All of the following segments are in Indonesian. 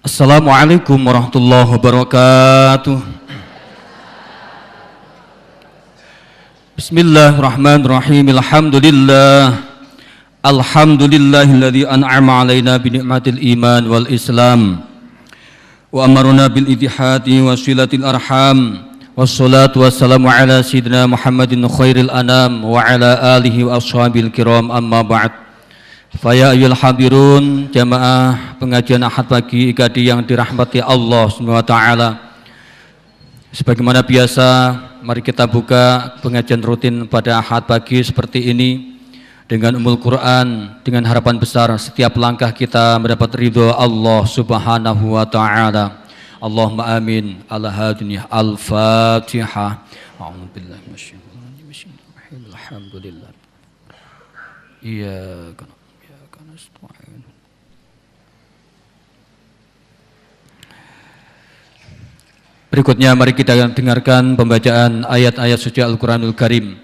Assalamualaikum warahmatullahi wabarakatuh. Bismillahirrahmanirrahim. Alhamdulillahilladzi an'ama alaina bi ni'matil iman wal islam wa amarna bil ittihadi wa silatil arham wassalatu wassalamu ala sayyidina Muhammadin khairil anam wa ala alihi wa ashabil kiram, amma ba'd. Faya ayyuhal hadirun, jamaah pengajian Ahad pagi IKADI yang dirahmati Allah SWT. Sebagaimana biasa, mari kita buka pengajian rutin pada Ahad pagi seperti ini dengan Ummul Quran, dengan harapan besar setiap langkah kita mendapat ridho Allah Subhanahu wa taala. Allahumma amin. Al-Hadiniyah Al-Fatihah. A'udzubillahi minasyaitonir rajim. Alhamdulillah. Iyyaka nasta'in. Berikutnya mari kita dengarkan pembacaan ayat-ayat suci Al-Quranul Karim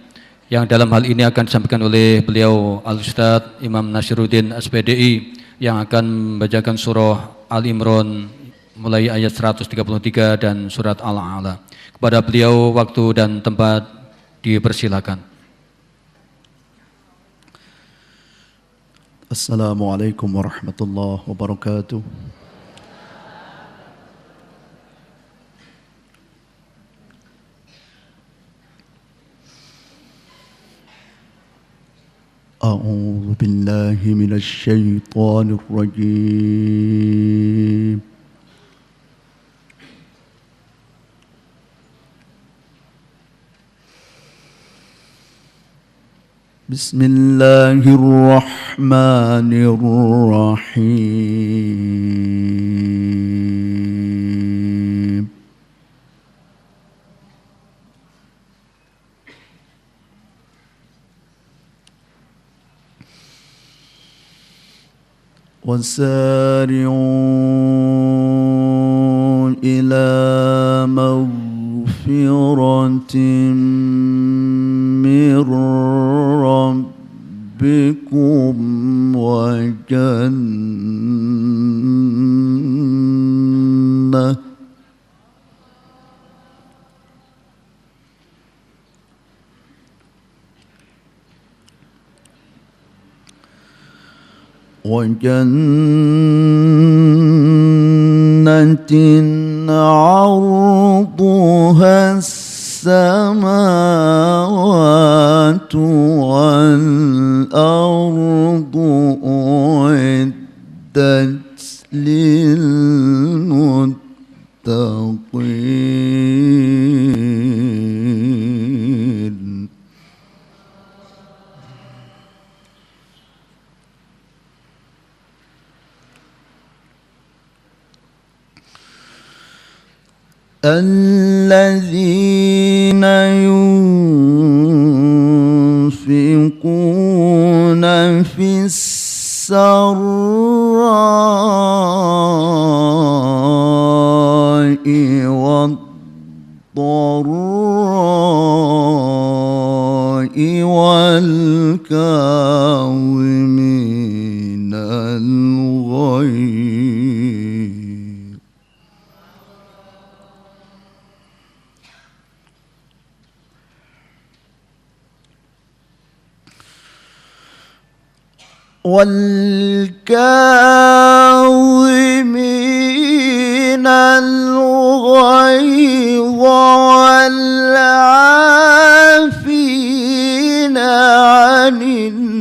yang dalam hal ini akan disampaikan oleh beliau Al-Ustadz Imam Nasruddin SPDI yang akan membacakan surah Al-Imran mulai ayat 133 dan surat Al-A'la. Kepada beliau waktu dan tempat dipersilakan. Assalamualaikum warahmatullahi wabarakatuh. A'udzu billahi minasy syaithanir rajim. Bismillahirrahmanirrahim. وسارعوا إلى مغفرة من ربكم وجنة عرضها السماوات والأرض أعدت للمتقين الذين ينفقون في السراء والضراء والكاظمين الغيظ والكاظمين الغيظ والعافين عن الناس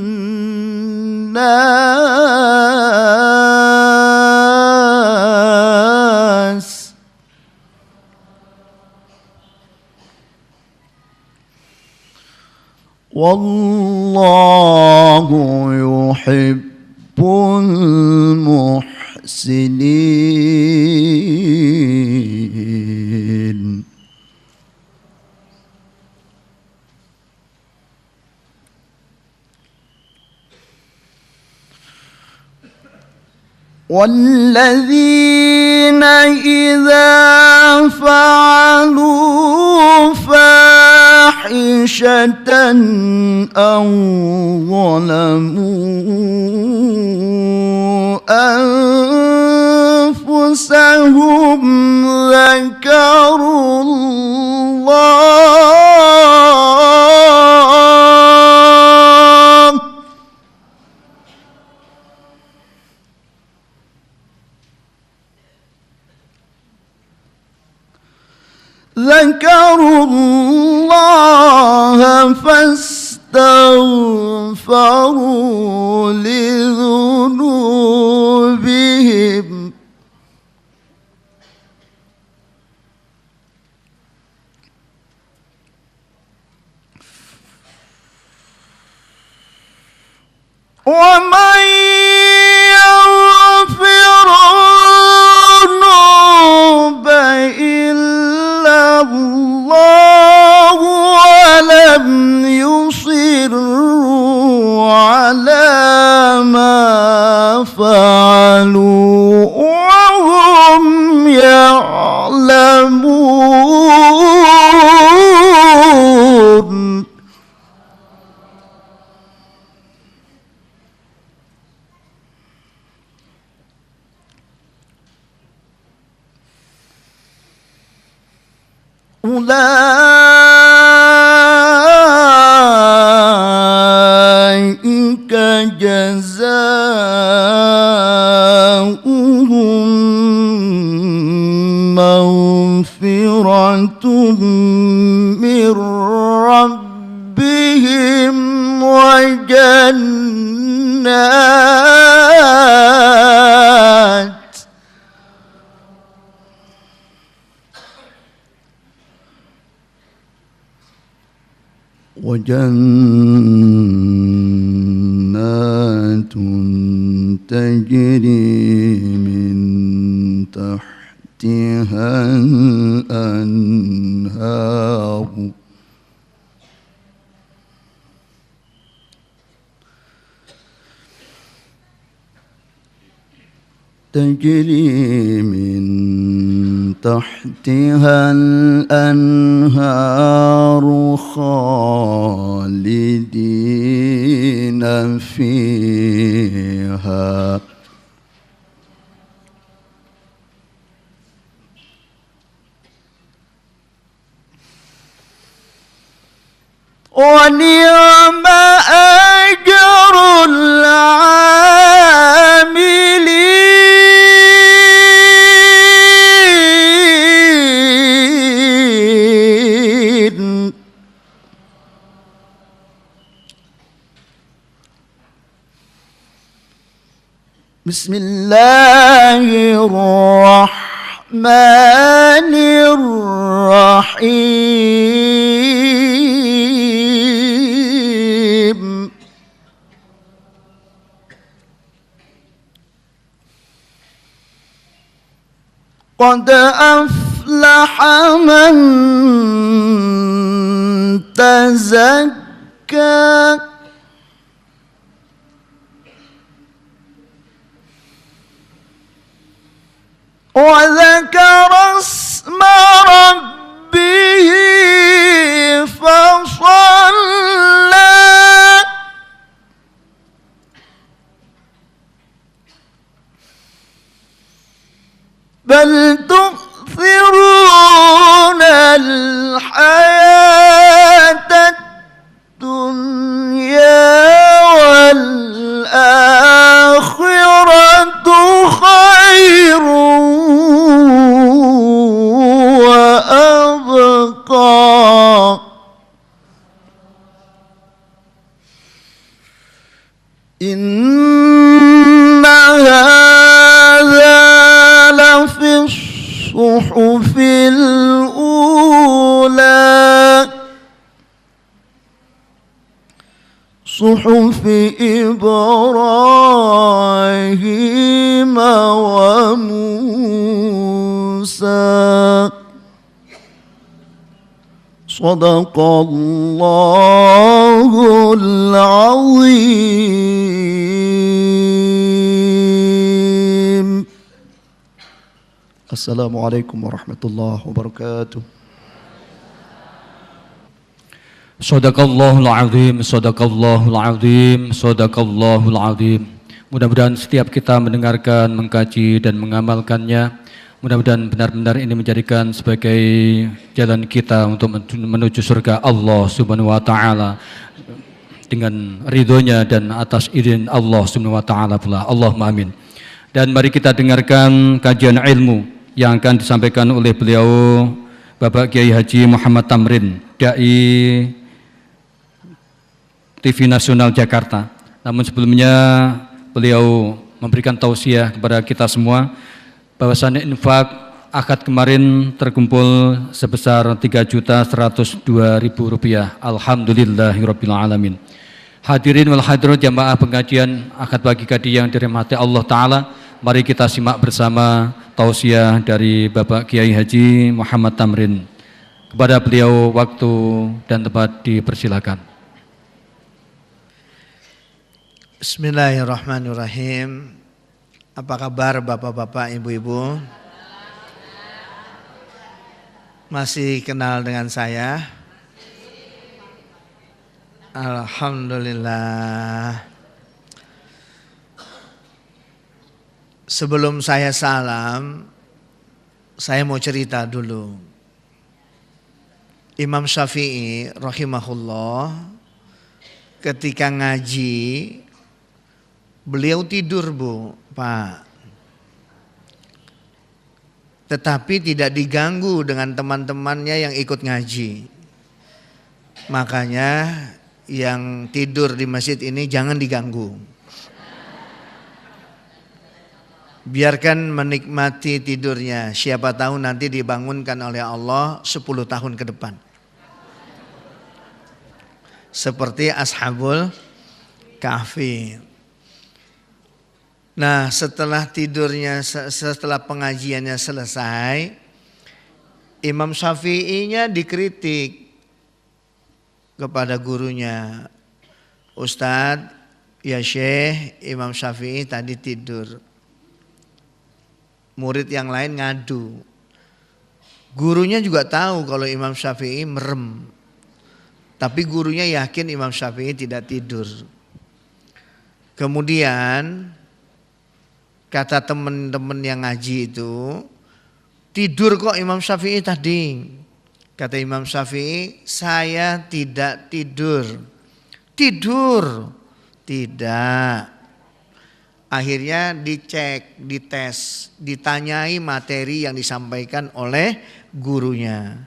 والله يحب المحسنين والذين إذا فعلوا فاحشة أو ظلموا أنفسهم ذكروا الله فاستغفروا لذنوبهم ومن يغفر الذنوب إلا الله ولم يصروا على ما فعلوا وهم يعلمون أولئك جزاؤهم مغفرة من ربهم وجنات تجري من تحتها الأنهار تجري من تحتها الأنهار خالدين فيها ونعم أجر العاملين بسم الله الرحمن الرحيم قد أفلح من تزكى وذكر اسم ربه فصلى بل تؤثرون الحياة الدنيا والآخرة خير وأبقى إن هذا لفي الصحف الأولى صحف إبراهيم وموسى صدق الله العظيم. السلام عليكم ورحمة الله وبركاته. Sadaqallahul azim, sadaqallahul azim, sadaqallahul azim. Mudah-mudahan setiap kita mendengarkan, mengkaji dan mengamalkannya, mudah-mudahan benar-benar ini menjadikan sebagai jalan kita untuk menuju surga Allah Subhanahu wa taala dengan ridhonya dan atas izin Allah Subhanahu wa taala pula. Allahumma amin. Dan mari kita dengarkan kajian ilmu yang akan disampaikan oleh beliau Bapak Kiai Haji Muhammad Tamrin, Dai TV Nasional Jakarta. Namun sebelumnya beliau memberikan tausiah kepada kita semua bahwasannya infak akad kemarin terkumpul sebesar Rp3.102.000. Alhamdulillahirabbil alamin. Hadirin wal hadirat jamaah pengajian akad pagi tadi yang dirahmati Allah taala, mari kita simak bersama tausiah dari Bapak Kiai Haji Muhammad Tamrin. Kepada beliau waktu dan tempat dipersilakan. Bismillahirrahmanirrahim. Apa kabar bapak-bapak, ibu-ibu? Masih kenal dengan saya? Alhamdulillah. Sebelum saya salam, saya mau cerita dulu. Imam Syafi'i rahimahullah ketika ngaji, beliau tidur Bu, Pak. Tetapi tidak diganggu dengan teman-temannya yang ikut ngaji. Makanya yang tidur di masjid ini jangan diganggu. Biarkan menikmati tidurnya. Siapa tahu nanti dibangunkan oleh Allah 10 tahun ke depan. Seperti Ashabul Kahfi. Nah, setelah tidurnya, setelah pengajiannya selesai, Imam Syafi'inya dikritik kepada gurunya. Ustadz, ya Syekh, Imam Syafi'i tadi tidur. Murid yang lain ngadu. Gurunya juga tahu kalau Imam Syafi'i merem. Tapi gurunya yakin Imam Syafi'i tidak tidur. Kemudian kata teman-teman yang ngaji itu, tidur kok Imam Syafi'i tadi. Kata Imam Syafi'i, saya tidak tidur. Tidur? Tidak. Akhirnya dicek, dites, ditanyai materi yang disampaikan oleh gurunya.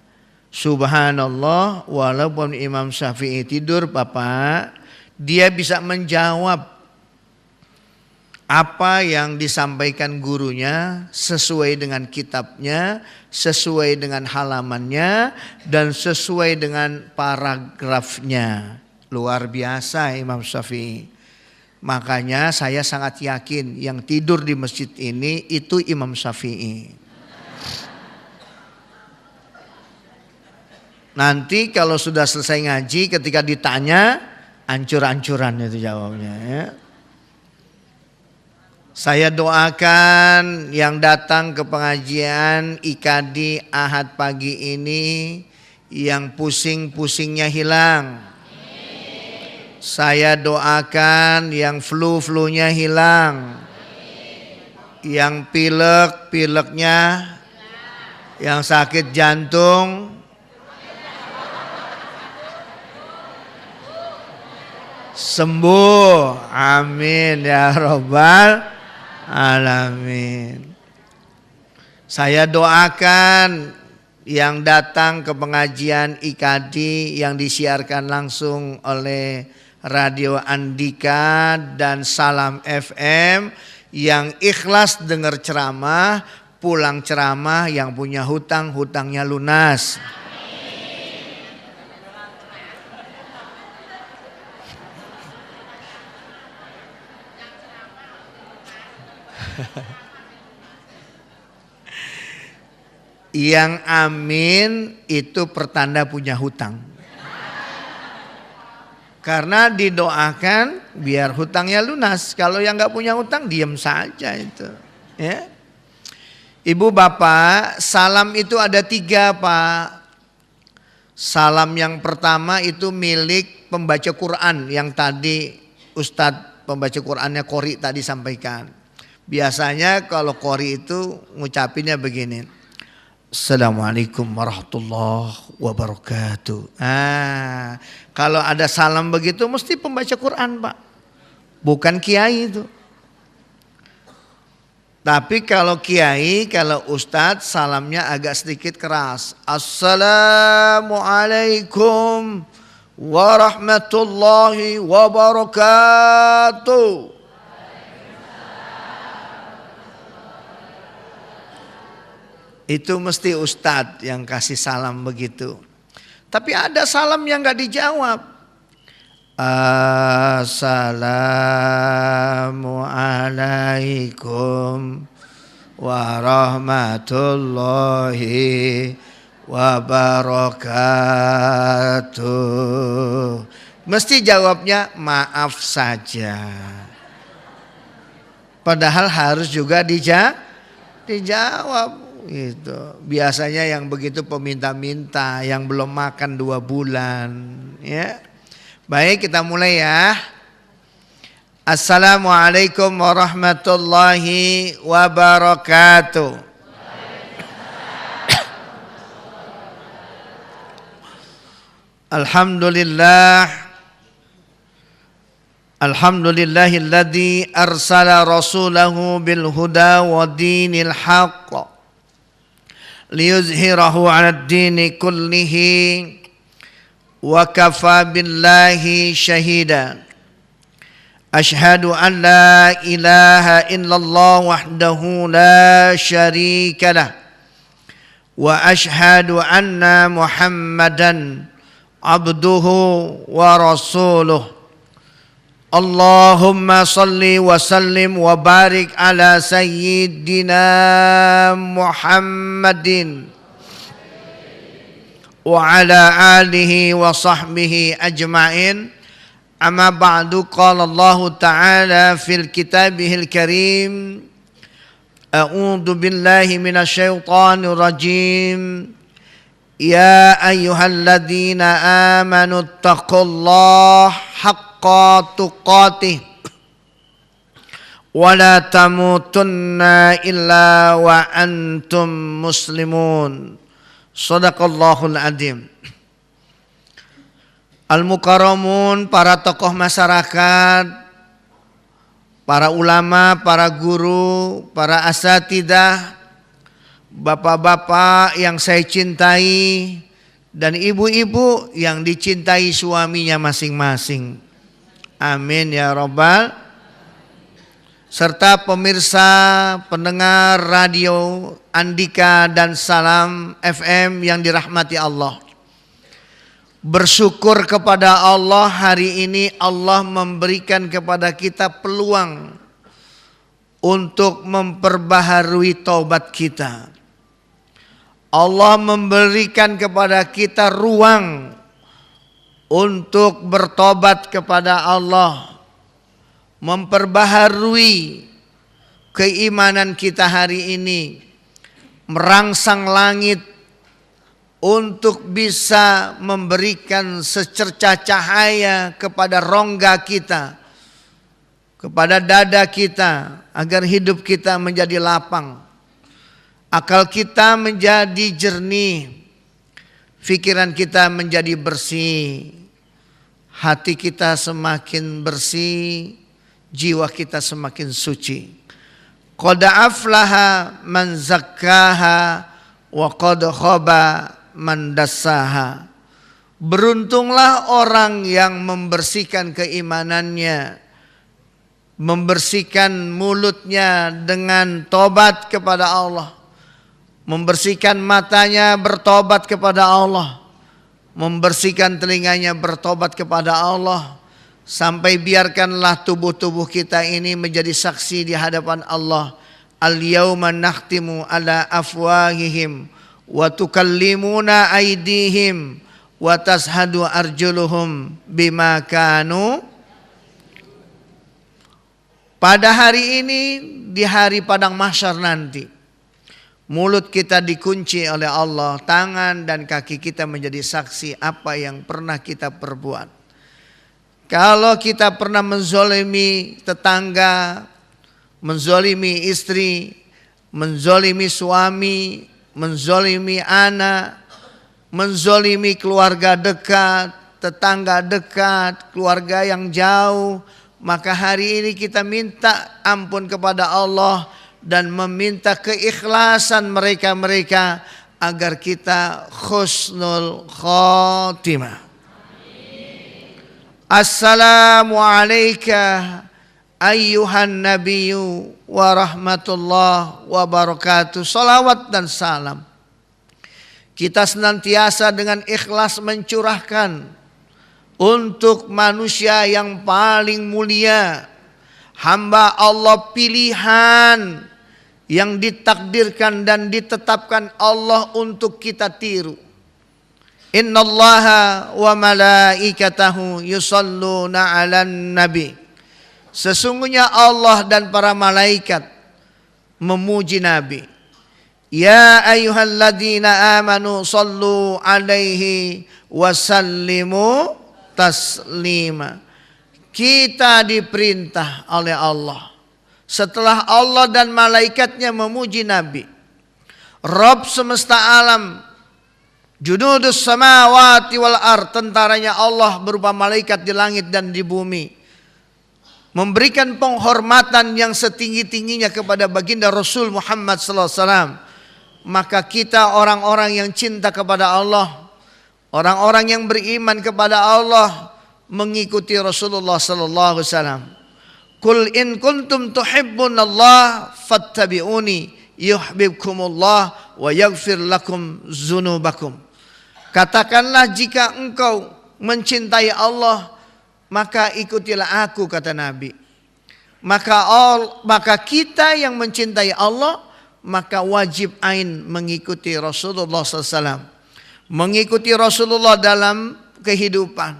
Subhanallah, walaupun Imam Syafi'i tidur Bapak, dia bisa menjawab apa yang disampaikan gurunya sesuai dengan kitabnya, sesuai dengan halamannya, dan sesuai dengan paragrafnya. Luar biasa Imam Syafi'i. Makanya saya sangat yakin yang tidur di masjid ini itu Imam Syafi'i. Nanti kalau sudah selesai ngaji, ketika ditanya, ancur-ancuran itu jawabnya ya. Saya doakan yang datang ke pengajian IKADI Ahad pagi ini yang pusing-pusingnya hilang. Saya doakan yang flu-flunya hilang. Yang pilek-pileknya, yang sakit jantung sembuh. Amin ya Rabbal alamin. Saya doakan yang datang ke pengajian IKADI yang disiarkan langsung oleh Radio Andika dan Salam FM, yang ikhlas dengar ceramah, pulang ceramah, yang punya hutang, hutangnya lunas. Yang amin itu pertanda punya hutang. Karena didoakan biar hutangnya lunas. Kalau yang nggak punya hutang diam saja itu. Ya. Ibu bapak, salam itu ada 3 Pak. Salam yang pertama itu milik pembaca Quran yang tadi Ustadz pembaca Qur'annya qori tadi sampaikan. Biasanya kalau qori itu ngucapinnya begini. Assalamualaikum warahmatullahi wabarakatuh. Kalau ada salam begitu mesti pembaca Quran, Pak. Bukan kiai itu. Tapi kalau kiai, kalau ustadz salamnya agak sedikit keras. Assalamualaikum warahmatullahi wabarakatuh. Itu mesti ustadz yang kasih salam begitu. Tapi ada salam yang gak dijawab. Assalamualaikum warahmatullahi wabarakatuh. Mesti jawabnya maaf saja. Padahal harus juga dijawab gitu. Biasanya yang begitu peminta-minta, yang belum makan 2 bulan, ya. Baik, kita mulai ya. Assalamualaikum warahmatullahi wabarakatuh. Alhamdulillah. Alhamdulillahilladzi arsala rasulahu bil huda wa dinil haqq liyuzhirahu 'alad dini kullihi wa kafa billahi syahida. Ashhadu an la ilaha illallah wahdahu la syarika lah wa ashhadu anna Muhammadan abduhu wa rasuluh. Allahumma salli wa sallim wa barik ala sayyidina Muhammadin wa ala alihi wa sahbihi ajma'in. Amma ba'du, qala Allah ta'ala fil kitabihil karim. A'udzu billahi minasy syaithanir rajim. Ya ayyuhalladzina amanu taqullaha haqqa tuqatih wa la tamutunna illa wa antum muslimun. Shadaqallahul adzim. Al-mukarramun, para tokoh masyarakat, para ulama, para guru, para asatidah, bapak-bapak yang saya cintai, dan ibu-ibu yang dicintai suaminya masing-masing. Amin ya rabbal. Serta pemirsa pendengar radio Andika dan Salam FM yang dirahmati Allah. Bersyukur kepada Allah, hari ini Allah memberikan kepada kita peluang untuk memperbaharui taubat kita. Allah memberikan kepada kita ruang untuk bertobat kepada Allah, memperbaharui keimanan kita hari ini, merangsang langit untuk bisa memberikan secercah cahaya kepada rongga kita, kepada dada kita, agar hidup kita menjadi lapang, akal kita menjadi jernih, pikiran kita menjadi bersih, hati kita semakin bersih, jiwa kita semakin suci. Qad aflaha man zakkaha wa qad khaba man dassaha. Beruntunglah orang yang membersihkan keimanannya, membersihkan mulutnya dengan tobat kepada Allah, membersihkan matanya bertobat kepada Allah, membersihkan telinganya bertobat kepada Allah, sampai biarkanlah tubuh-tubuh kita ini menjadi saksi di hadapan Allah. Al-yawma nakhtimu ala afwahihim wa tukallimuna aydihim wa tashhadu arjuluhum bima kanu. Pada hari ini, di hari padang mahsyar nanti, mulut kita dikunci oleh Allah, tangan dan kaki kita menjadi saksi apa yang pernah kita perbuat. Kalau kita pernah menzolimi tetangga, menzolimi istri, menzolimi suami, menzolimi anak, menzolimi keluarga dekat, tetangga dekat, keluarga yang jauh, maka hari ini kita minta ampun kepada Allah dan meminta keikhlasan mereka-mereka agar kita husnul khotimah. Assalamu alayka ayyuhan nabiyyu wa rahmatullah wa barakatuh. Salawat dan salam kita senantiasa dengan ikhlas mencurahkan untuk manusia yang paling mulia, hamba Allah pilihan yang ditakdirkan dan ditetapkan Allah untuk kita tiru. Innallaha wa malaikatahu yusalluna 'alan nabi. Sesungguhnya Allah dan para malaikat memuji Nabi. Ya ayyuhalladzina amanu sallu 'alaihi wa sallimu taslima. Kita diperintah oleh Allah setelah Allah dan malaikatnya memuji Nabi, Rabb semesta alam, junudus samawati wal ard, tentaranya Allah berupa malaikat di langit dan di bumi, memberikan penghormatan yang setinggi-tingginya kepada baginda Rasul Muhammad sallallahu alaihi wasallam. Maka kita orang-orang yang cinta kepada Allah, orang-orang yang beriman kepada Allah, mengikuti Rasulullah sallallahu alaihi wasallam. Qul in kuntum tuhibbunallah fattabi'uni yuhibbukumullah wa yaghfir lakum dzunubakum. Katakanlah jika engkau mencintai Allah, maka ikutilah aku, kata Nabi. Maka kita yang mencintai Allah, maka wajib ain mengikuti Rasulullah SAW. Mengikuti Rasulullah dalam kehidupan,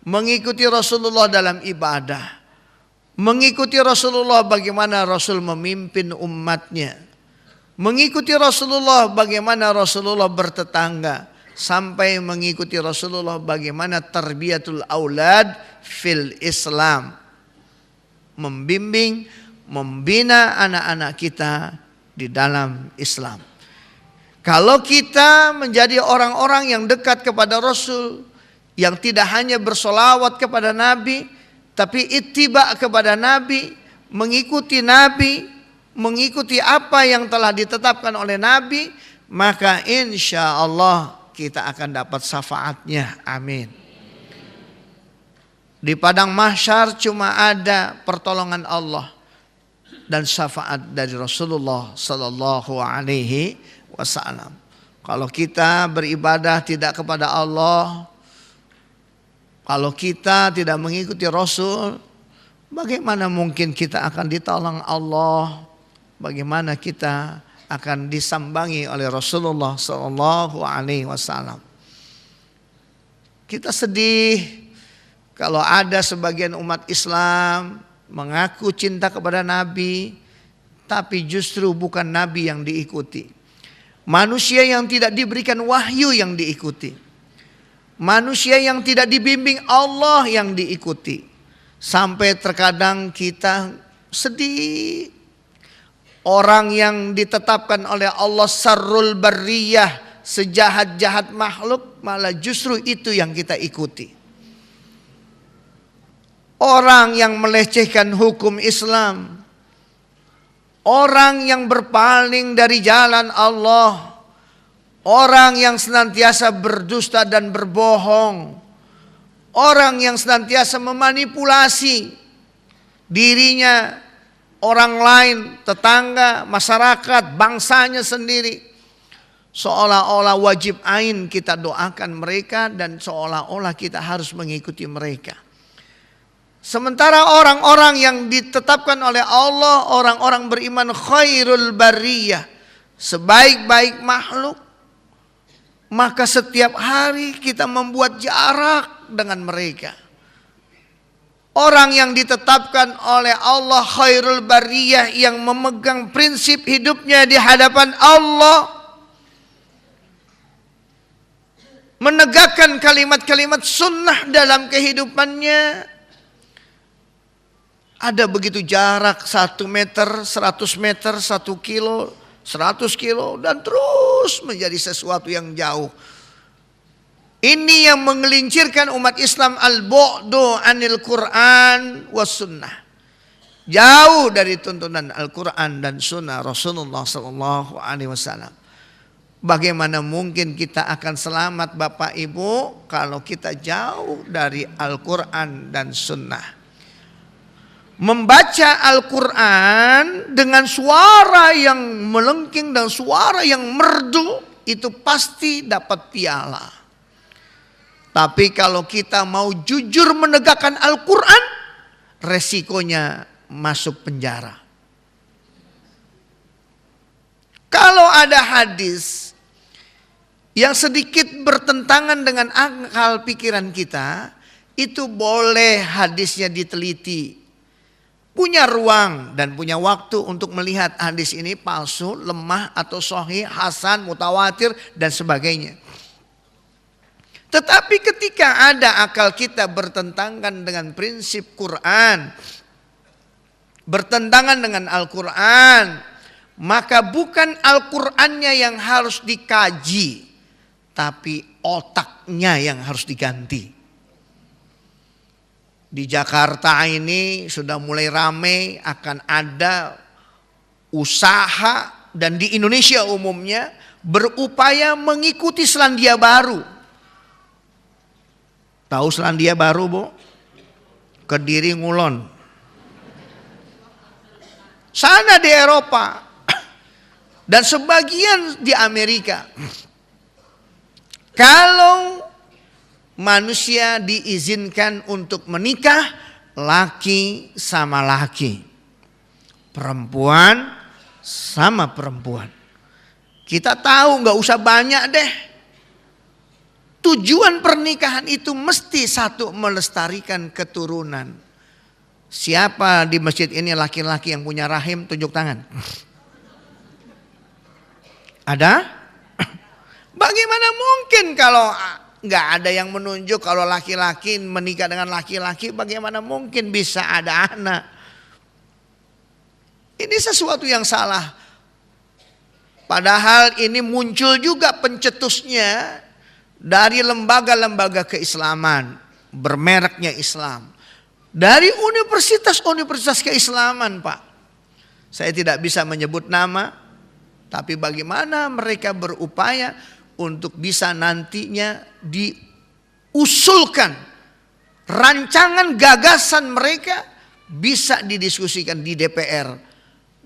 mengikuti Rasulullah dalam ibadah, mengikuti Rasulullah bagaimana Rasul memimpin umatnya, mengikuti Rasulullah bagaimana Rasulullah bertetangga, sampai mengikuti Rasulullah bagaimana tarbiyatul aulad fil Islam, membimbing, membina anak-anak kita di dalam Islam. Kalau kita menjadi orang-orang yang dekat kepada Rasul, yang tidak hanya bersolawat kepada Nabi, tapi ittiba kepada Nabi, mengikuti Nabi, mengikuti apa yang telah ditetapkan oleh Nabi, maka insya Allah kita akan dapat syafaatnya. Amin. Di padang mahsyar cuma ada pertolongan Allah dan syafaat dari Rasulullah sallallahu alaihi wasallam. Kalau kita beribadah tidak kepada Allah, kalau kita tidak mengikuti Rasul, bagaimana mungkin kita akan ditolong Allah? Bagaimana kita akan disambangi oleh Rasulullah sallallahu alaihi wasallam? Kita sedih kalau ada sebagian umat Islam mengaku cinta kepada Nabi, tapi justru bukan Nabi yang diikuti. Manusia yang tidak diberikan wahyu yang diikuti. Manusia yang tidak dibimbing Allah yang diikuti. Sampai terkadang kita sedih. Orang yang ditetapkan oleh Allah sarrul barriyah, sejahat-jahat makhluk, malah justru itu yang kita ikuti. Orang yang melecehkan hukum Islam, orang yang berpaling dari jalan Allah, orang yang senantiasa berdusta dan berbohong, orang yang senantiasa memanipulasi dirinya, orang lain, tetangga, masyarakat, bangsanya sendiri, seolah-olah wajib ain kita doakan mereka dan seolah-olah kita harus mengikuti mereka. Sementara orang-orang yang ditetapkan oleh Allah, orang-orang beriman khairul bariyah, sebaik-baik makhluk, maka setiap hari kita membuat jarak dengan mereka. Orang yang ditetapkan oleh Allah khairul bariyah, yang memegang prinsip hidupnya di hadapan Allah, menegakkan kalimat-kalimat sunnah dalam kehidupannya, Ada begitu jarak 1 meter, 100 meter, 1 kilo, 100 kilo. Dan terus menjadi sesuatu yang jauh. Ini yang mengelincirkan umat Islam al-bu'du anil Quran was sunnah. Jauh dari tuntunan Al-Quran dan sunnah Rasulullah SAW. Bagaimana mungkin kita akan selamat Bapak Ibu kalau kita jauh dari Al-Quran dan sunnah. Membaca Al-Quran dengan suara yang melengking dan suara yang merdu itu pasti dapat piala. Tapi kalau kita mau jujur menegakkan Al-Quran, resikonya masuk penjara. Kalau ada hadis yang sedikit bertentangan dengan akal pikiran kita, itu boleh hadisnya diteliti. Punya ruang dan punya waktu untuk melihat hadis ini palsu, lemah atau sahih, hasan, mutawatir dan sebagainya. Tetapi ketika ada akal kita bertentangan dengan prinsip Quran, bertentangan dengan Al-Quran, maka bukan Al-Qurannya yang harus dikaji, tapi otaknya yang harus diganti. Di Jakarta ini sudah mulai ramai akan ada usaha dan di Indonesia umumnya berupaya mengikuti Selandia Baru. Tahu Selandia Baru, Bu? Kediri Ngulon. Sana di Eropa dan sebagian di Amerika. Kalau manusia diizinkan untuk menikah laki sama laki, perempuan sama perempuan. Kita tahu nggak usah banyak deh. Tujuan pernikahan itu mesti satu, melestarikan keturunan. Siapa di masjid ini laki-laki yang punya rahim, tunjuk tangan. Ada? Bagaimana mungkin kalau nggak ada yang menunjuk kalau laki-laki menikah dengan laki-laki, bagaimana mungkin bisa ada anak? Ini sesuatu yang salah. Padahal ini muncul juga pencetusnya dari lembaga-lembaga keislaman, bermereknya Islam. Dari universitas-universitas keislaman, Pak. Saya tidak bisa menyebut nama, tapi bagaimana mereka berupaya untuk bisa nantinya diusulkan rancangan gagasan mereka bisa didiskusikan di DPR.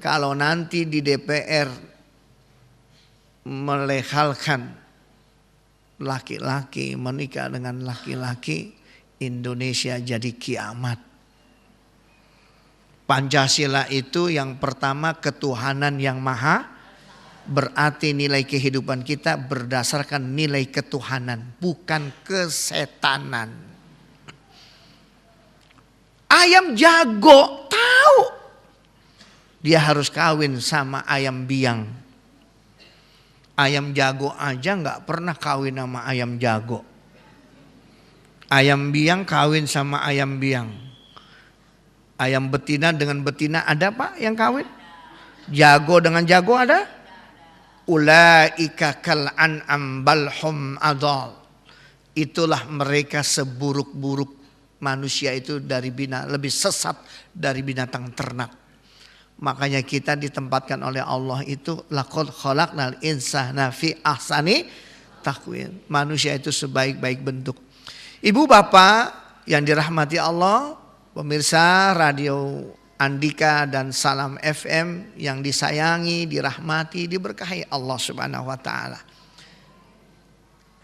Kalau nanti di DPR melegalkan laki-laki menikah dengan laki-laki, Indonesia jadi kiamat. Pancasila itu yang pertama ketuhanan yang maha. Berarti nilai kehidupan kita berdasarkan nilai ketuhanan, bukan kesetanan. Ayam jago tahu dia harus kawin sama ayam biang. Ayam jago aja nggak pernah kawin sama ayam jago. Ayam biang kawin sama ayam biang. Ayam betina dengan betina ada, Pak, yang kawin? Jago dengan jago ada? Ulaika kal an'am bal hum adall. Itulah mereka seburuk-buruk manusia itu dari lebih sesat dari binatang ternak. Makanya kita ditempatkan oleh Allah itu laqad khalaqnal insana fi ahsani taqwim. Manusia itu sebaik-baik bentuk. Ibu bapak yang dirahmati Allah, pemirsa radio Andika dan Salam FM yang disayangi, dirahmati, diberkahi Allah Subhanahu wa taala.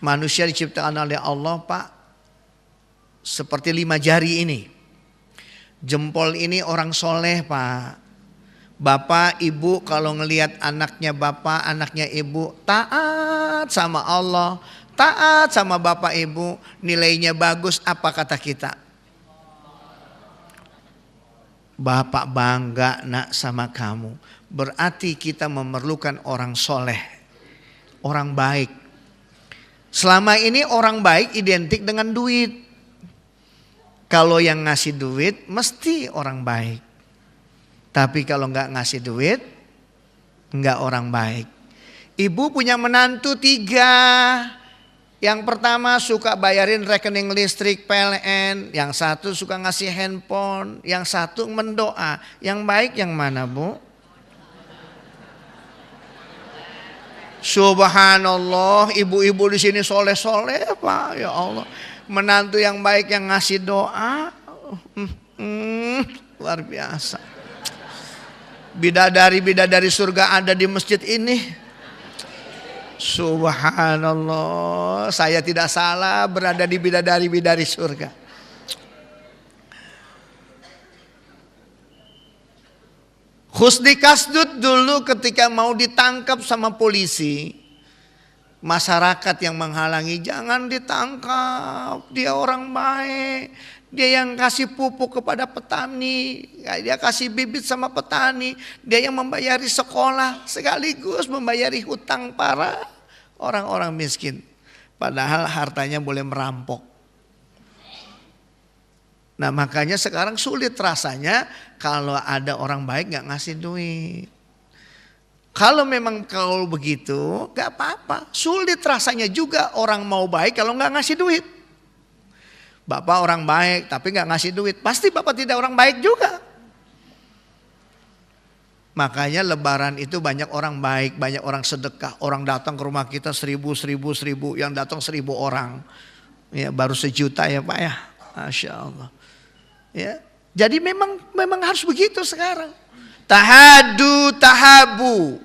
Manusia diciptakan oleh Allah, Pak, seperti 5 jari ini. Jempol ini orang soleh, Pak. Bapak, ibu kalau ngelihat anaknya bapak, anaknya ibu taat sama Allah, taat sama bapak ibu, nilainya bagus, apa kata kita? Bapak bangga nak sama kamu. Berarti kita memerlukan orang soleh, orang baik. Selama ini orang baik identik dengan duit. Kalau yang ngasih duit mesti orang baik. Tapi kalau nggak ngasih duit, nggak orang baik. Ibu punya menantu 3. Yang pertama suka bayarin rekening listrik PLN. Yang satu suka ngasih handphone. Yang satu mendoa. Yang baik yang mana, Bu? Subhanallah, ibu-ibu di sini soleh-soleh Pak, ya Allah. Menantu yang baik yang ngasih doa, luar biasa. Bidadari-bidadari surga ada di masjid ini. Subhanallah, saya tidak salah berada di bidadari-bidadari surga. Husni Kasdud dulu ketika mau ditangkap sama polisi, masyarakat yang menghalangi, jangan ditangkap, dia orang baik, dia yang kasih pupuk kepada petani, dia kasih bibit sama petani, dia yang membayari sekolah sekaligus membayari hutang para orang-orang miskin. Padahal hartanya boleh merampok. Nah makanya sekarang sulit rasanya kalau ada orang baik gak ngasih duit. Kalau memang kalau begitu gak apa-apa. Sulit rasanya juga orang mau baik kalau gak ngasih duit. Bapak orang baik tapi gak ngasih duit, pasti bapak tidak orang baik juga. Makanya lebaran itu banyak orang baik, banyak orang sedekah. Orang datang ke rumah kita 1000, yang datang 1000 orang. Ya baru 1 juta ya Pak ya. Masya Allah. Ya, jadi memang harus begitu sekarang. Tahadu tahabu.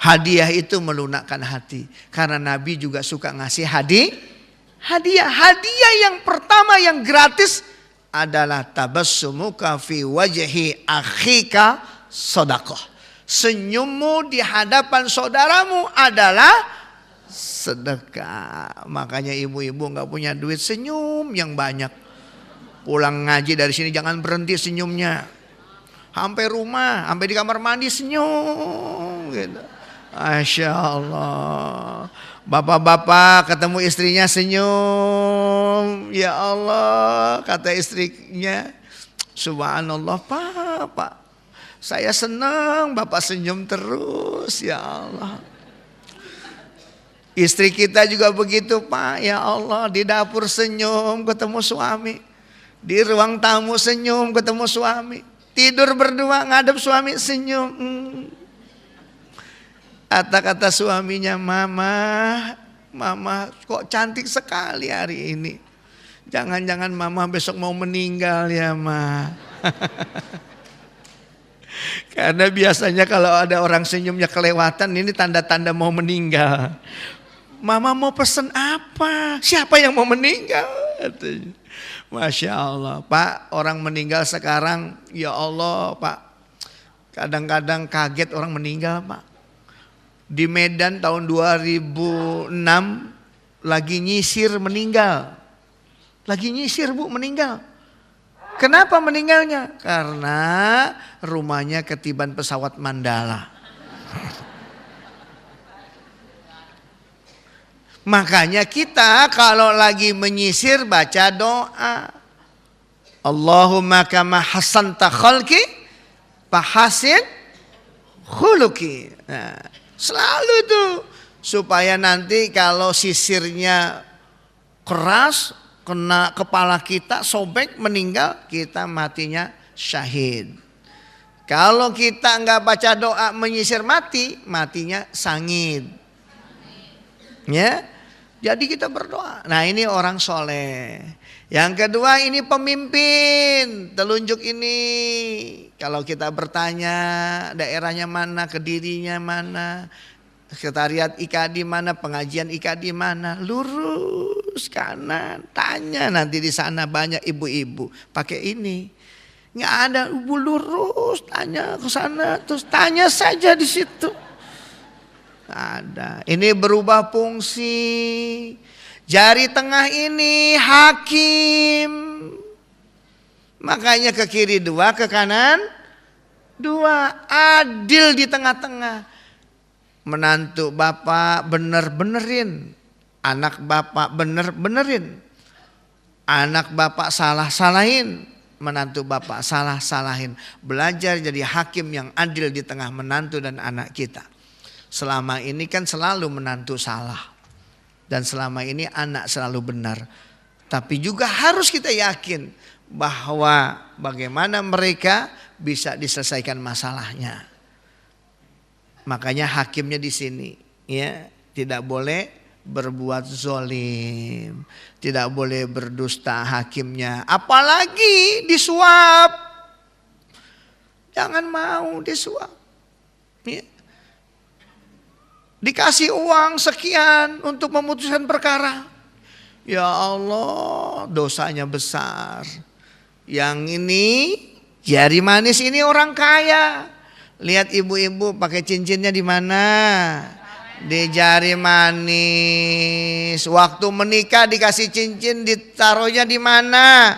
Hadiah itu melunakkan hati. Karena Nabi juga suka ngasih hadiah. Hadiah yang pertama yang gratis adalah tabassumuka fi wajhi akhika shadaqah. Senyummu di hadapan saudaramu adalah sedekah. Makanya ibu-ibu gak punya duit, senyum yang banyak. Pulang ngaji dari sini jangan berhenti senyumnya. Sampai rumah, sampai di kamar mandi senyum gitu. Masya Allah. Bapak-bapak ketemu istrinya senyum. Ya Allah, kata istrinya, subhanallah Pak, saya senang Bapak senyum terus, ya Allah. Istri kita juga begitu Pak, ya Allah, di dapur senyum ketemu suami. Di ruang tamu senyum ketemu suami. Tidur berdua ngadep suami senyum. Kata-kata suaminya, Mama kok cantik sekali hari ini. Jangan-jangan Mama besok mau meninggal ya Ma. Karena biasanya kalau ada orang senyumnya kelewatan, ini tanda-tanda mau meninggal. Mama mau pesen apa? Siapa yang mau meninggal? Masya Allah Pak, orang meninggal sekarang, ya Allah Pak, kadang-kadang kaget orang meninggal Pak. Di Medan tahun 2006 lagi nyisir meninggal. Lagi nyisir Bu meninggal. Kenapa meninggalnya? Karena rumahnya ketiban pesawat Mandala. Makanya kita kalau lagi menyisir baca doa. Allahumma kama hasanta khalqi fahasin khuluqi. Nah, selalu itu supaya nanti kalau sisirnya keras kena kepala kita, sobek, meninggal, kita matinya syahid. Kalau kita enggak baca doa menyisir mati, matinya sangid. Ya. Jadi kita berdoa. Nah ini orang soleh. Yang kedua ini pemimpin. Telunjuk ini. Kalau kita bertanya daerahnya mana, Kedirinya mana, sekretariat IKADI mana, pengajian IKADI mana, lurus kanan. Tanya nanti di sana banyak ibu-ibu pakai ini. Nggak ada ibu lurus, tanya ke sana, terus tanya saja di situ. Ada. Ini berubah fungsi. Jari tengah ini hakim. Makanya ke kiri 2, ke kanan 2. Adil di tengah-tengah. Menantu bapak bener-benerin. Anak bapak bener-benerin. Anak bapak salah-salahin, menantu bapak salah-salahin. Belajar jadi hakim yang adil di tengah menantu dan anak kita. Selama ini kan selalu menantu salah. Dan selama ini anak selalu benar. Tapi juga harus kita yakin bahwa bagaimana mereka bisa diselesaikan masalahnya. Makanya hakimnya di sini, ya, tidak boleh berbuat zolim, tidak boleh berdusta hakimnya, apalagi disuap. Jangan mau disuap, ya. Dikasih uang sekian untuk memutuskan perkara, ya Allah, dosanya besar. Yang ini jari manis ini orang kaya. Lihat ibu-ibu pakai cincinnya di mana? Di jari manis. Waktu menikah dikasih cincin, ditaruhnya di mana?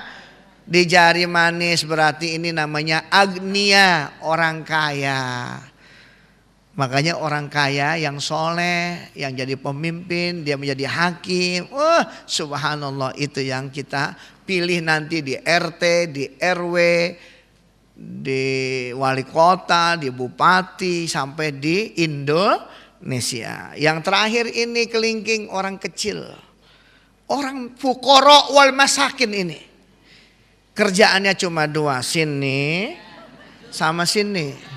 Di jari manis. Berarti ini namanya agnia, orang kaya. Makanya orang kaya yang soleh, yang jadi pemimpin, dia menjadi hakim. Subhanallah, itu yang kita pilih nanti di RT, di RW, di wali kota, di bupati, sampai di Indonesia. Yang terakhir ini kelingking orang kecil, orang fuqara wal masakin ini. Kerjaannya cuma dua, sini sama sini.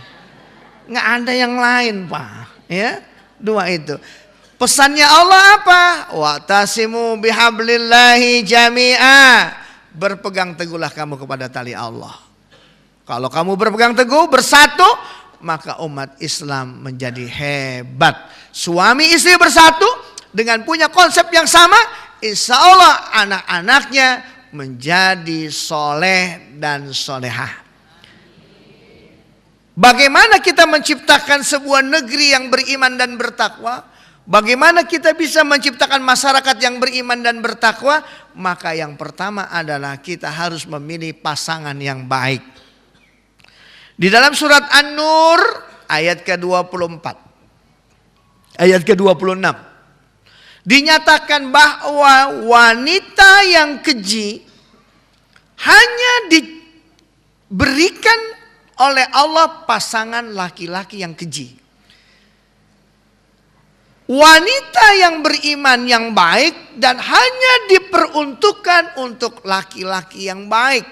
Nggak ada yang lain, Pak. Ya, dua itu. Pesannya Allah apa? Wa'tasimu bihablillahi jami'a. Berpegang teguhlah kamu kepada tali Allah. Kalau kamu berpegang teguh, bersatu, maka umat Islam menjadi hebat. Suami istri bersatu dengan punya konsep yang sama, insya Allah anak-anaknya menjadi soleh dan solehah. Bagaimana kita menciptakan sebuah negeri yang beriman dan bertakwa? Bagaimana kita bisa menciptakan masyarakat yang beriman dan bertakwa? Maka yang pertama adalah kita harus memilih pasangan yang baik. Di dalam surat An-Nur ayat ke-24, ayat ke-26, dinyatakan bahwa wanita yang keji hanya diberikan oleh Allah pasangan laki-laki yang keji. Wanita yang beriman yang baik dan hanya diperuntukkan untuk laki-laki yang baik.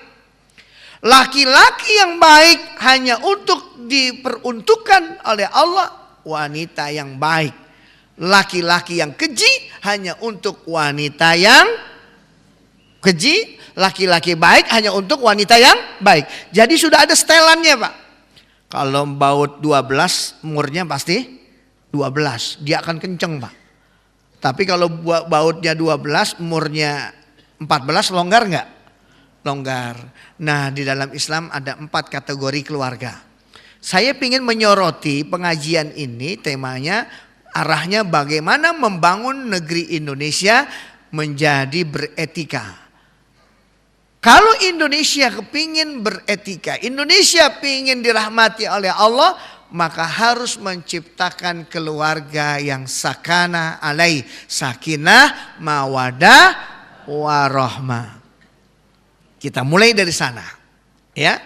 Laki-laki yang baik hanya untuk diperuntukkan oleh Allah wanita yang baik. Laki-laki yang keji hanya untuk wanita yang keji. Laki-laki baik hanya untuk wanita yang baik. Jadi sudah ada setelannya, Pak. Kalau baut 12 umurnya pasti 12. Dia akan kenceng, Pak. Tapi kalau bautnya 12 umurnya 14 longgar enggak? Longgar. Nah, di dalam Islam ada 4 kategori keluarga. Saya ingin menyoroti pengajian ini, temanya arahnya bagaimana membangun negeri Indonesia menjadi beretika. Kalau Indonesia kepingin beretika, Indonesia pingin dirahmati oleh Allah, maka harus menciptakan keluarga yang sakana alaih, sakinah, mawadah, warahmah. Kita mulai dari sana, ya.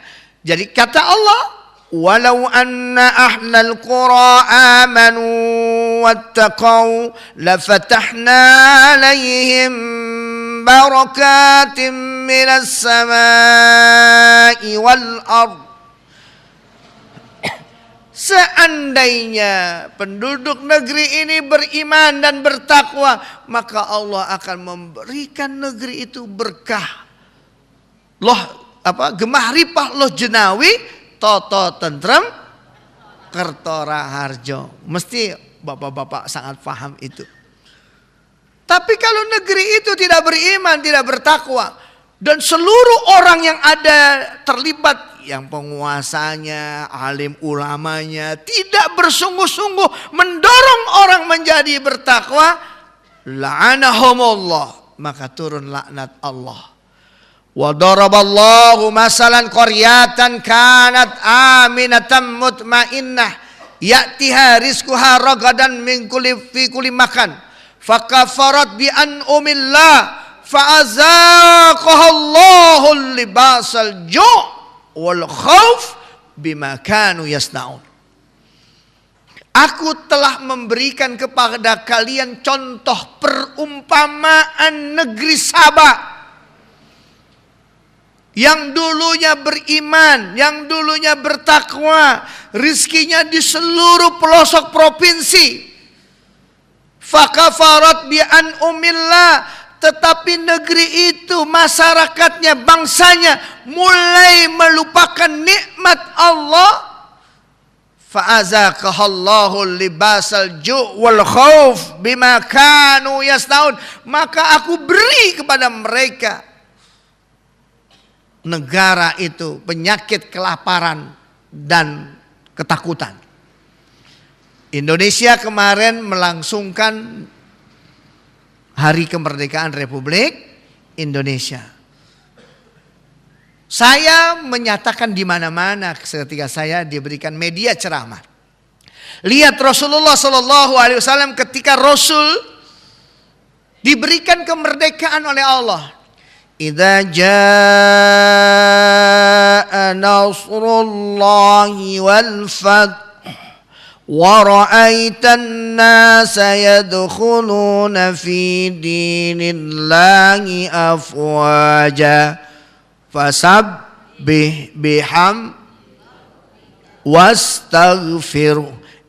Jadi kata Allah, walau anna ahlal qura amanu wattaqau lafatahna alaihim barakatim minas samai wal ard. Seandainya penduduk negeri ini beriman dan bertakwa, maka Allah akan memberikan negeri itu berkah. Loh gemah ripah loh jenawi toto tentrem kertora harjo. Mesti bapak-bapak sangat paham itu. Tapi kalau negeri itu tidak beriman, tidak bertakwa, dan seluruh orang yang ada terlibat, yang penguasanya, alim ulamanya, tidak bersungguh-sungguh mendorong orang menjadi bertakwa, la'anahumullah, maka turun laknat Allah. Wa daraballahu masalan qaryatan kanat aminatan mutmainnah ya'tiha rizquha ragadan min kulli makan. Fakafarat bi an'umillah fa'azaqahallahu libasal ju' wal khauf bima kanu yasnaun. Aku telah memberikan kepada kalian contoh perumpamaan negeri Saba yang dulunya beriman, yang dulunya bertakwa, rizkinya di seluruh pelosok provinsi. Fakafarat bi an'umillah, tetapi negeri itu masyarakatnya, bangsanya mulai melupakan nikmat Allah. Fa'azaqahallahu libasal ju' wal khauf bima kanu yasnaun. Maka aku beri kepada mereka, negara itu, penyakit kelaparan dan ketakutan. Indonesia kemarin melangsungkan Hari Kemerdekaan Republik Indonesia. Saya menyatakan di mana-mana ketika saya diberikan media ceramah. Lihat Rasulullah Sallallahu Alaihi Wasallam ketika Rasul diberikan kemerdekaan oleh Allah. Idza jaa nasrullahi wal fath wa ra'aitan nasa yadkhuluna fi dinillahi afwaja fasabbih biham wastaghfir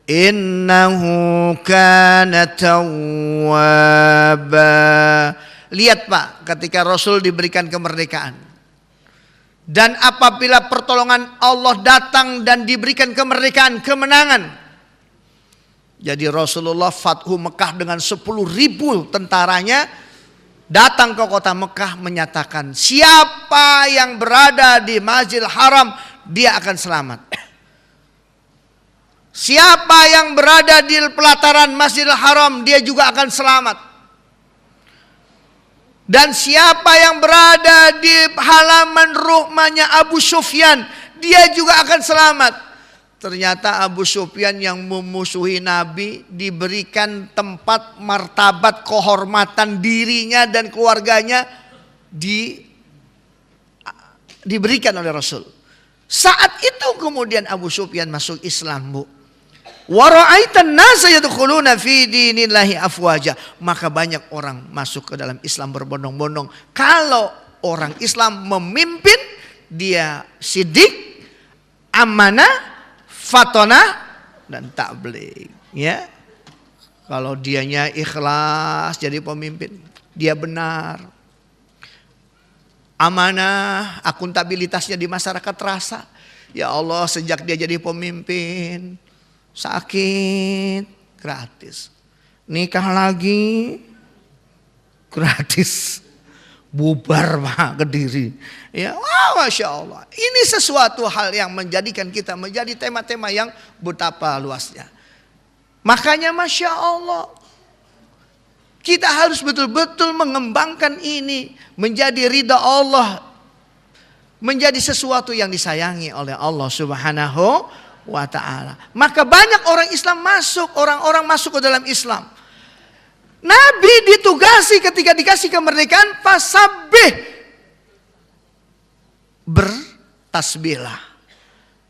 innahu kana tawwaba. Lihat Pak, ketika Rasul diberikan kemerdekaan dan apabila pertolongan Allah datang dan diberikan kemerdekaan, kemenangan, jadi Rasulullah Fathu Mekah dengan 10.000 tentaranya datang ke kota Mekah menyatakan, siapa yang berada di Masjidil Haram dia akan selamat. Siapa yang berada di pelataran Masjidil Haram dia juga akan selamat. Dan siapa yang berada di halaman rumahnya Abu Sufyan dia juga akan selamat. Ternyata Abu Sufyan yang memusuhi Nabi diberikan tempat, martabat, kehormatan dirinya dan keluarganya diberikan oleh Rasul. Saat itu kemudian Abu Sufyan masuk Islam, Bu. Wa ra'aitan nasa yadkhuluna fi dinillahi afwaja. Maka banyak orang masuk ke dalam Islam berbondong-bondong. Kalau orang Islam memimpin, dia sidik, amanah, fatonah dan tabligh, ya. Kalau dianya ikhlas jadi pemimpin, dia benar, amanah, akuntabilitasnya di masyarakat terasa. Ya Allah, sejak dia jadi pemimpin, sakit gratis, nikah lagi gratis, bubar Pak Kediri. Ya, wow, Masya Allah. Ini sesuatu hal yang menjadikan kita menjadi tema-tema yang betapa luasnya. Makanya Masya Allah, kita harus betul-betul mengembangkan ini menjadi ridha Allah, menjadi sesuatu yang disayangi oleh Allah Subhanahu wa ta'ala. Maka banyak orang Islam masuk, orang-orang masuk ke dalam Islam. Nabi ditugasi ketika dikasih kemerdekaan, fasabbih, bertasbihlah.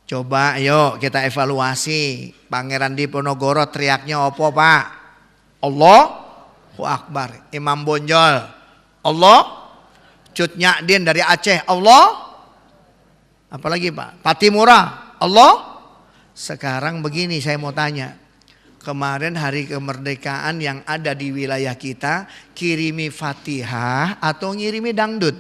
Coba yuk kita evaluasi. Pangeran Diponegoro teriaknya apa Pak? Allahu Akbar. Imam Bonjol Allah. Cut Nyadin dari Aceh Allah. Apalagi Pak? Patimura Allah. Sekarang begini saya mau tanya. Kemarin hari kemerdekaan yang ada di wilayah kita, kirimi Fatihah atau ngirimi dangdut?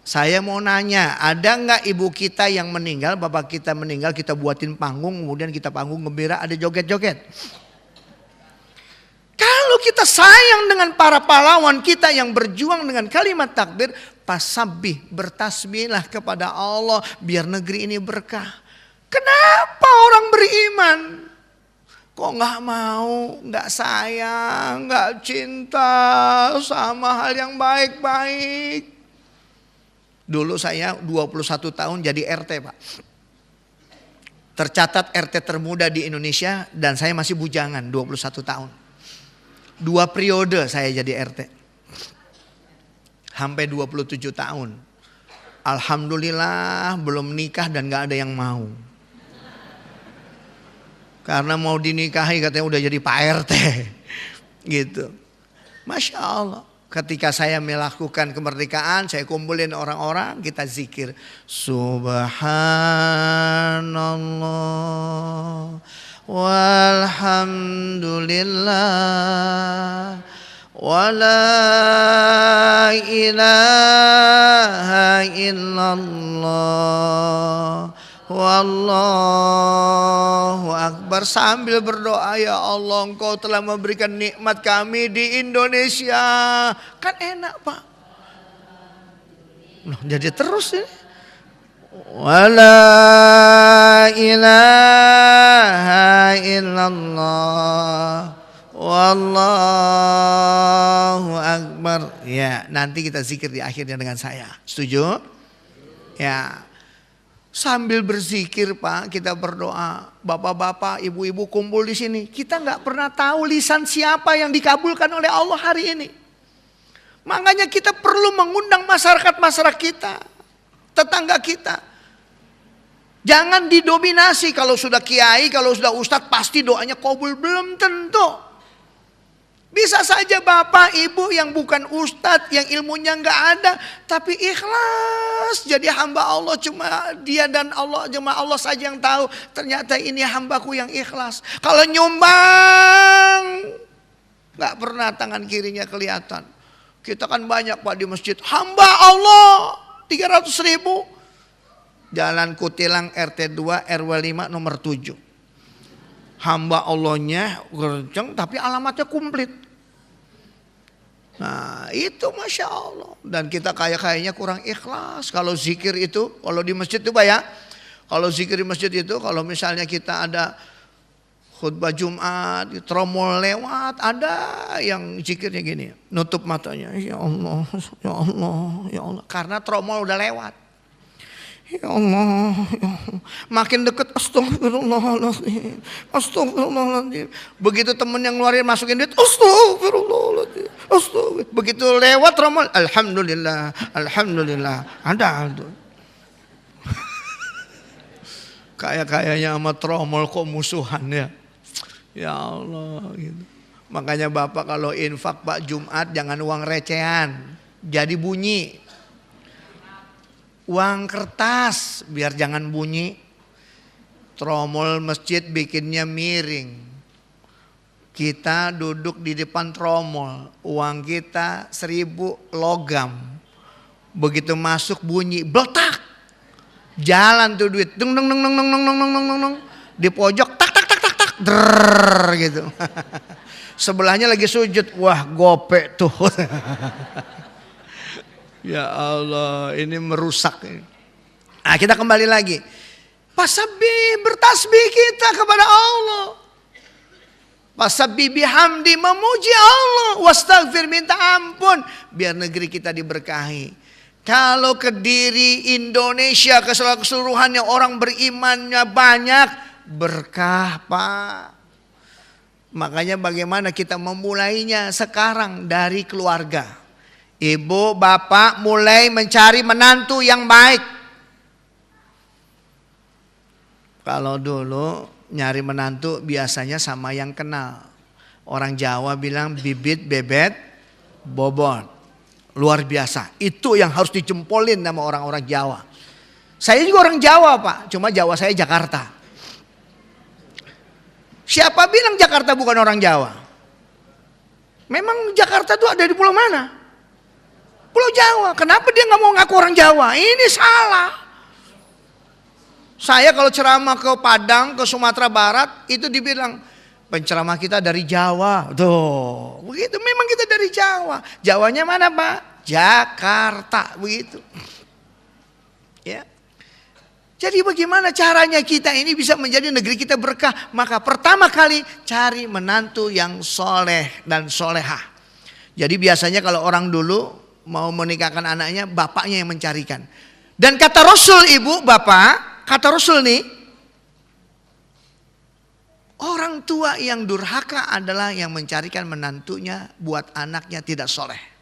Saya mau nanya, ada nggak ibu kita yang meninggal, bapak kita meninggal, kita buatin panggung, kemudian kita panggung gembira, ada joget-joget? Kalau kita sayang dengan para pahlawan kita yang berjuang dengan kalimat takbir, fasabbih, bertasbihlah kepada Allah biar negeri ini berkah. Kenapa orang beriman kok nggak mau, nggak sayang, nggak cinta sama hal yang baik-baik? Dulu saya 21 tahun jadi RT Pak. Tercatat RT termuda di Indonesia dan saya masih bujangan 21 tahun. 2 periode saya jadi RT. Sampai 27 tahun. Alhamdulillah belum nikah dan gak ada yang mau. Karena mau dinikahi katanya udah jadi Pak RT. Gitu. Masya Allah. Ketika saya melakukan kemerdekaan, saya kumpulin orang-orang, kita zikir. Subhanallah walhamdulillah wa la ilaha illallah wallahu akbar, sambil berdoa, ya Allah Engkau telah memberikan nikmat kami di Indonesia. Kan enak Pak. Nah, jadi terus ini. Wala ilaha illallah wallahu akbar. Ya, nanti kita zikir di akhirnya dengan saya. Setuju? Ya. Sambil berzikir Pak, kita berdoa. Bapak-bapak, ibu-ibu kumpul di sini. Kita nggak pernah tahu lisan siapa yang dikabulkan oleh Allah hari ini. Makanya kita perlu mengundang masyarakat kita, tetangga kita. Jangan didominasi, kalau sudah kiai, kalau sudah ustadz pasti doanya kabul. Belum tentu. Bisa saja bapak ibu yang bukan ustadz, yang ilmunya nggak ada, tapi ikhlas jadi hamba Allah. Cuma dia dan Allah, cuma Allah saja yang tahu. Ternyata ini hambaku yang ikhlas. Kalau nyumbang, nggak pernah tangan kirinya kelihatan. Kita kan banyak Pak di masjid, hamba Allah 300.000. Jalan Kutilang RT 2 RW 5 nomor 7. Hamba Allahnya kenceng tapi alamatnya komplit. Nah itu Masya Allah. Dan kita kayaknya kurang ikhlas. Kalau zikir itu, kalau di masjid itu Pak ya. Kalau zikir di masjid itu, kalau misalnya kita ada khutbah Jumat, tromol lewat, ada yang zikirnya gini. Nutup matanya, ya Allah, ya Allah, ya Allah. Karena tromol udah lewat. Ya Allah, ya Allah. Makin deket, astagfirullahaladzim, astagfirullahaladzim. Begitu temen yang ngeluarin masukin duit, astagfirullahaladzim, astagfirullah. Begitu lewat tromol, alhamdulillah, alhamdulillah. Ada tuh. Kayaknya sama tromol kok musuhan ya. Ya Allah gitu. Makanya Bapak kalau infak Pak Jumat jangan uang recehan. Jadi bunyi. Uang kertas biar jangan bunyi. Tromol masjid bikinnya miring. Kita duduk di depan tromol. Uang kita 1.000 logam. Begitu masuk bunyi bletak. Jalan tuh duit. Dung dung dung dung dung dung dung dung dung. Di pojok tak tak tak tak tak. Drrrr gitu. Sebelahnya lagi sujud. Wah gope tuh. Ya Allah, ini merusak. Nah, kita kembali lagi. Pasabih, bertasbih kita kepada Allah. Pasabih bihamdi, memuji Allah. Wastaghfir, minta ampun. Biar negeri kita diberkahi. Kalau Kediri, Indonesia, keseluruhannya orang berimannya banyak. Berkah Pak. Makanya bagaimana kita memulainya sekarang dari keluarga. Ibu, bapak mulai mencari menantu yang baik. Kalau dulu nyari menantu biasanya sama yang kenal. Orang Jawa bilang bibit, bebet, bobot. Luar biasa. Itu yang harus dijempolin sama orang-orang Jawa. Saya juga orang Jawa Pak. Cuma Jawa saya Jakarta. Siapa bilang Jakarta bukan orang Jawa? Memang Jakarta itu ada di pulau mana? Pulau Jawa. Kenapa dia nggak mau ngaku orang Jawa? Ini salah. Saya kalau ceramah ke Padang, ke Sumatera Barat, itu dibilang penceramah kita dari Jawa. Tuh, begitu. Memang kita dari Jawa. Jawanya mana Pak? Jakarta, begitu. Ya. Jadi bagaimana caranya kita ini bisa menjadi negeri kita berkah? Maka pertama kali cari menantu yang soleh dan solehah. Jadi biasanya kalau orang dulu mau menikahkan anaknya, bapaknya yang mencarikan. Dan kata Rasul ibu, bapak, kata Rasul nih, Orang tua yang durhaka adalah yang mencarikan menantunya buat anaknya tidak soleh.